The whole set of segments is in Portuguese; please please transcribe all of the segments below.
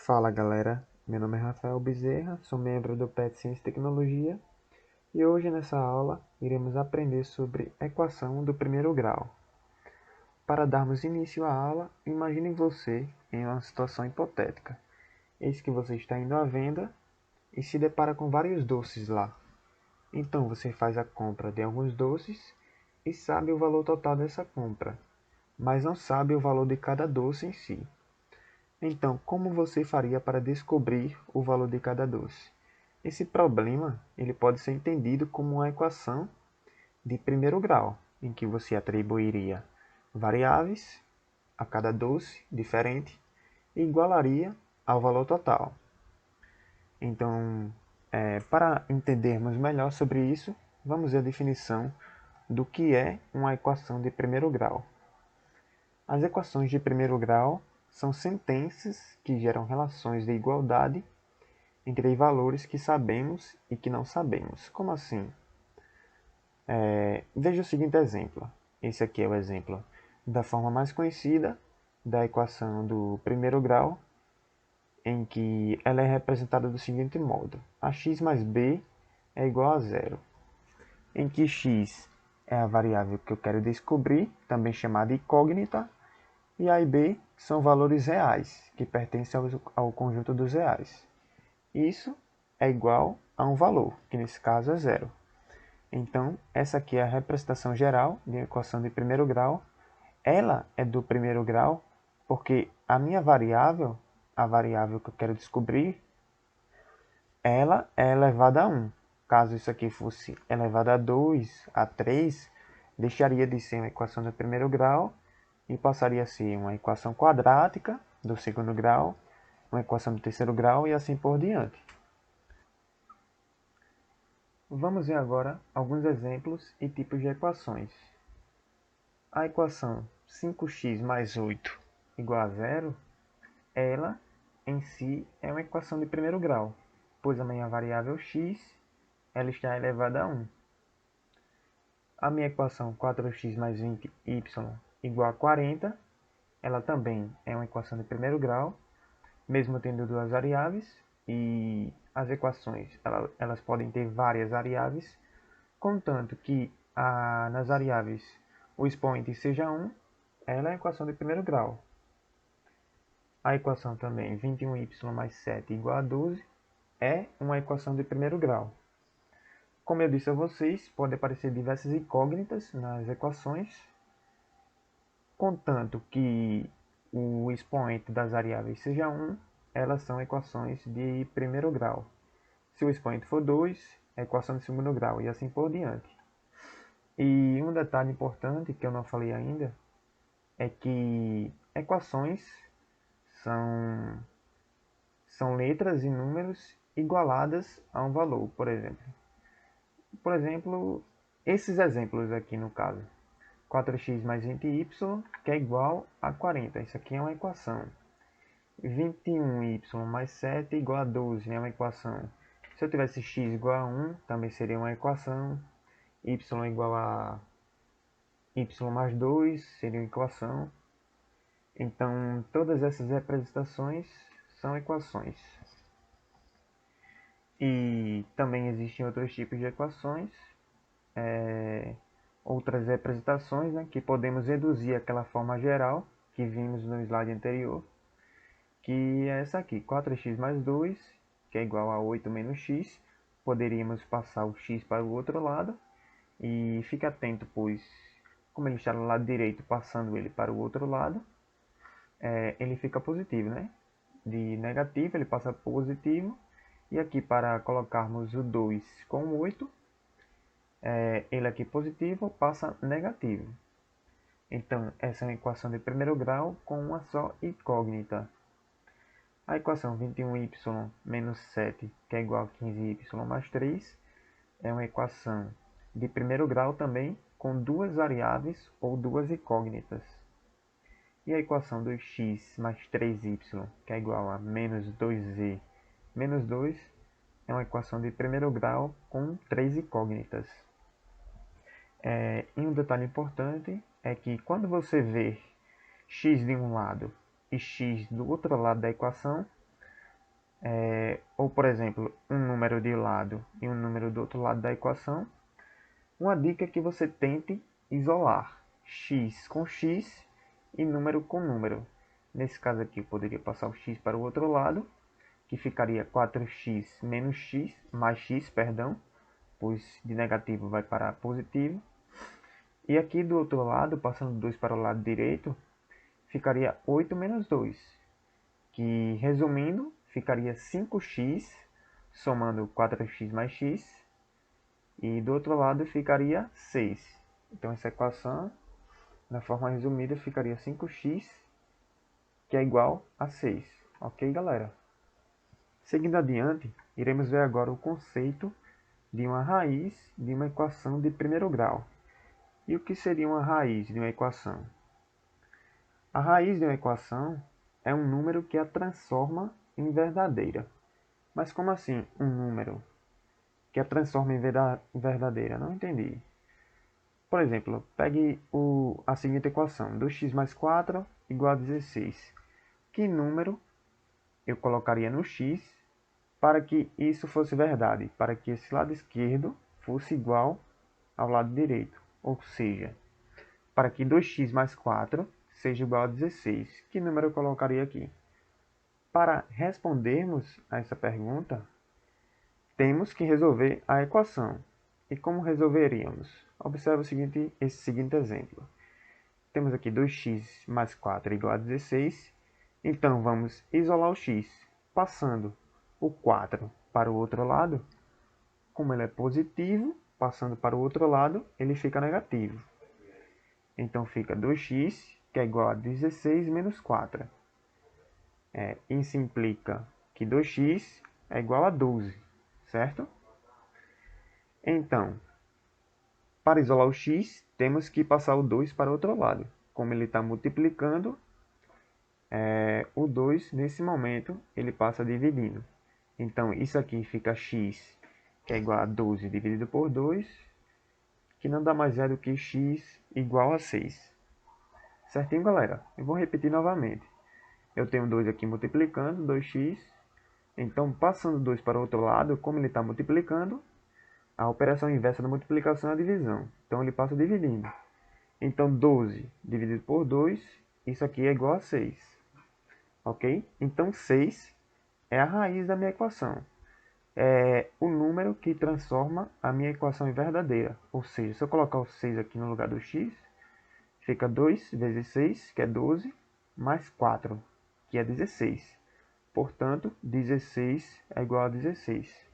Fala galera, meu nome é Rafael Bezerra, sou membro do PET Ciência e Tecnologia e hoje nessa aula iremos aprender sobre equação do primeiro grau. Para darmos início à aula, imagine você em uma situação hipotética. Eis que você está indo à venda e se depara com vários doces lá. Então você faz a compra de alguns doces e sabe o valor total dessa compra, mas não sabe o valor de cada doce em si. Então, como você faria para descobrir o valor de cada doce? Esse problema ele pode ser entendido como uma equação de primeiro grau, em que você atribuiria variáveis a cada doce diferente e igualaria ao valor total. Então, para entendermos melhor sobre isso, vamos ver a definição do que é uma equação de primeiro grau. As equações de primeiro grau são sentenças que geram relações de igualdade entre valores que sabemos e que não sabemos. Como assim? Veja o seguinte exemplo. Esse aqui é o exemplo da forma mais conhecida da equação do primeiro grau, em que ela é representada do seguinte modo: ax mais b é igual a zero, em que x é a variável que eu quero descobrir, também chamada incógnita, e A e B são valores reais, que pertencem ao conjunto dos reais. Isso é igual a um valor, que nesse caso é zero. Então, essa aqui é a representação geral de uma equação de primeiro grau. Ela é do primeiro grau porque a minha variável, a variável que eu quero descobrir, ela é elevada a 1. Caso isso aqui fosse elevado a 2, a 3, deixaria de ser uma equação do primeiro grau e passaria a ser uma equação quadrática do segundo grau, uma equação do terceiro grau e assim por diante. Vamos ver agora alguns exemplos e tipos de equações. A equação 5x mais 8 igual a zero, ela em si é uma equação de primeiro grau, pois a minha variável x ela está elevada a 1. A minha equação 4x mais 20y igual a 40, ela também é uma equação de primeiro grau, mesmo tendo duas variáveis, e as equações elas podem ter várias variáveis, contanto que nas variáveis o expoente seja 1, ela é a equação de primeiro grau. A equação também 21y mais 7 igual a 12 é uma equação de primeiro grau. Como eu disse a vocês, pode aparecer diversas incógnitas nas equações, contanto que o expoente das variáveis seja 1, elas são equações de primeiro grau. Se o expoente for 2, é equação de segundo grau e assim por diante. E um detalhe importante que eu não falei ainda é que equações são letras e números igualadas a um valor, por exemplo. Por exemplo, esses exemplos aqui no caso. 4x mais 20y, que é igual a 40. Isso aqui é uma equação. 21y mais 7 igual a 12, é uma equação. Se eu tivesse x igual a 1, também seria uma equação. Y igual a y mais 2 seria uma equação. Então, todas essas representações são equações. E também existem outros tipos de equações, outras representações, né, que podemos reduzir aquela forma geral que vimos no slide anterior, que é essa aqui, 4x mais 2, que é igual a 8 menos x. Poderíamos passar o x para o outro lado, e fique atento, pois como ele está no lado direito, passando ele para o outro lado, ele fica positivo, né? De negativo ele passa positivo, e aqui para colocarmos o 2 com o 8, ele aqui positivo passa negativo. Então, essa é uma equação de primeiro grau com uma só incógnita. A equação 21y menos 7, que é igual a 15y mais 3, é uma equação de primeiro grau também, com duas variáveis ou duas incógnitas. E a equação 2x mais 3y, que é igual a menos 2z menos 2, é uma equação de primeiro grau com três incógnitas. E um detalhe importante é que quando você vê x de um lado e x do outro lado da equação, ou por exemplo, um número de um lado e um número do outro lado da equação, uma dica é que você tente isolar x com x e número com número. Nesse caso aqui, eu poderia passar o x para o outro lado, que ficaria 4x menos x, mais x, perdão, pois de negativo vai para positivo. E aqui do outro lado, passando 2 para o lado direito, ficaria 8 menos 2, que resumindo, ficaria 5x, somando 4x mais x, e do outro lado ficaria 6. Então essa equação, na forma resumida, ficaria 5x, que é igual a 6. Ok, galera? Seguindo adiante, iremos ver agora o conceito de uma raiz de uma equação de primeiro grau. E o que seria uma raiz de uma equação? A raiz de uma equação é um número que a transforma em verdadeira. Mas como assim um número que a transforma em verdadeira? Não entendi. Por exemplo, pegue a seguinte equação: 2x mais 4 igual a 16. Que número eu colocaria no x para que isso fosse verdade? Para que esse lado esquerdo fosse igual ao lado direito. Ou seja, para que 2x mais 4 seja igual a 16. Que número eu colocaria aqui? Para respondermos a essa pergunta, temos que resolver a equação. E como resolveríamos? Observe esse seguinte exemplo. Temos aqui 2x mais 4 igual a 16. Então, vamos isolar o x, passando o 4 para o outro lado. Como ele é positivo, passando para o outro lado, ele fica negativo. Então, fica 2x, que é igual a 16 menos 4. Isso implica que 2x é igual a 12, certo? Então, para isolar o x, temos que passar o 2 para o outro lado. Como ele está multiplicando, o 2, nesse momento, ele passa dividindo. Então, isso aqui fica x, que é igual a 12 dividido por 2, que não dá mais do que x igual a 6. Certinho, galera? Eu vou repetir novamente. Eu tenho 2 aqui multiplicando, 2x. Então, passando 2 para o outro lado, como ele está multiplicando, a operação inversa da multiplicação é a divisão. Então, ele passa dividindo. Então, 12 dividido por 2, isso aqui é igual a 6. Ok? Então, 6 é a raiz da minha equação. É o número que transforma a minha equação em verdadeira. Ou seja, se eu colocar o 6 aqui no lugar do x, fica 2 vezes 6, que é 12, mais 4, que é 16. Portanto, 16 é igual a 16.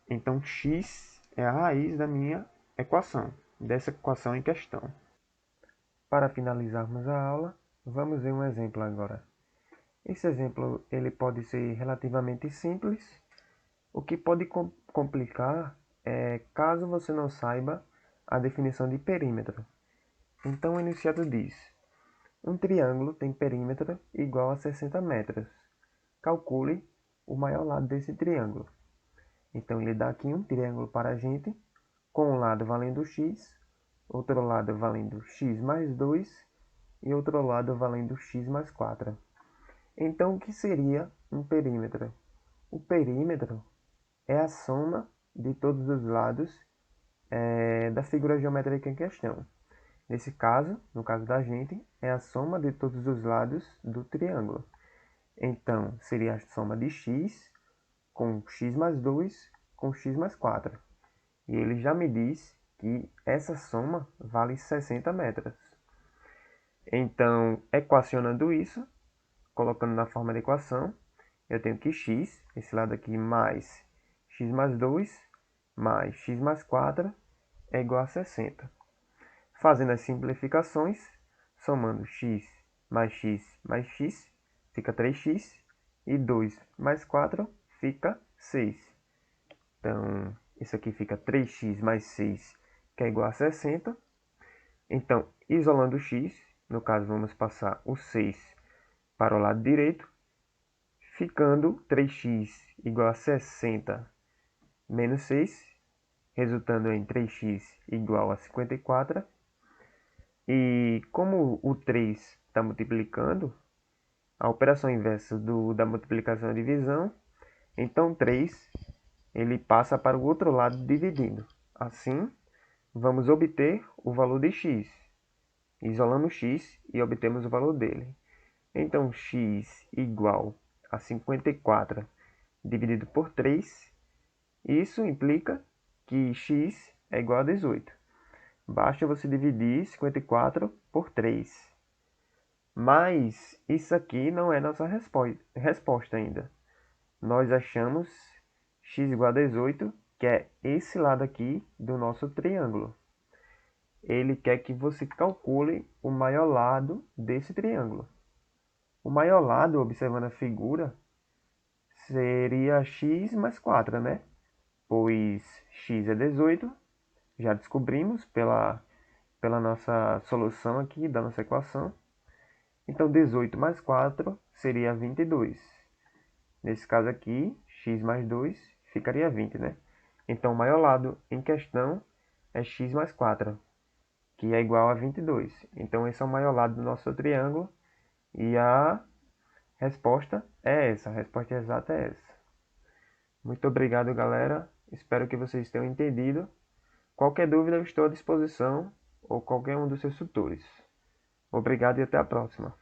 Então, x é a raiz da minha equação, dessa equação em questão. Para finalizarmos a aula, vamos ver um exemplo agora. Esse exemplo ele pode ser relativamente simples. O que pode complicar é caso você não saiba a definição de perímetro. Então, o enunciado diz: um triângulo tem perímetro igual a 60 metros. Calcule o maior lado desse triângulo. Então, ele dá aqui um triângulo para a gente, com um lado valendo x, outro lado valendo x mais 2 e outro lado valendo x mais 4. Então, o que seria um perímetro? O perímetro é a soma de todos os lados da figura geométrica em questão. Nesse caso, no caso da gente, é a soma de todos os lados do triângulo. Então, seria a soma de x com x mais 2 com x mais 4. E ele já me diz que essa soma vale 60 metros. Então, equacionando isso, colocando na forma de equação, eu tenho que x, esse lado aqui, mais x mais 2, mais x mais 4, é igual a 60. Fazendo as simplificações, somando x mais x, fica 3x, e 2 mais 4 fica 6. Então, isso aqui fica 3x mais 6, que é igual a 60. Então, isolando o x, no caso vamos passar o 6 para o lado direito, ficando 3x igual a 60 menos 6, resultando em 3x igual a 54. E como o 3 está multiplicando, a operação inversa da multiplicação e divisão, então 3 ele passa para o outro lado dividindo. Assim, vamos obter o valor de x. Isolamos x e obtemos o valor dele. Então, x igual a 54 dividido por 3. Isso implica que x é igual a 18. Basta você dividir 54 por 3. Mas isso aqui não é nossa resposta ainda. Nós achamos x igual a 18, que é esse lado aqui do nosso triângulo. Ele quer que você calcule o maior lado desse triângulo. O maior lado, observando a figura, seria x mais 4, né? Pois x é 18, já descobrimos pela nossa solução aqui da nossa equação. Então, 18 mais 4 seria 22. Nesse caso aqui, x mais 2 ficaria 20, né? Então, o maior lado em questão é x mais 4, que é igual a 22. Então, esse é o maior lado do nosso triângulo. E a resposta é essa. A resposta exata é essa. Muito obrigado, galera. Espero que vocês tenham entendido. Qualquer dúvida, eu estou à disposição, ou qualquer um dos seus tutores. Obrigado e até a próxima.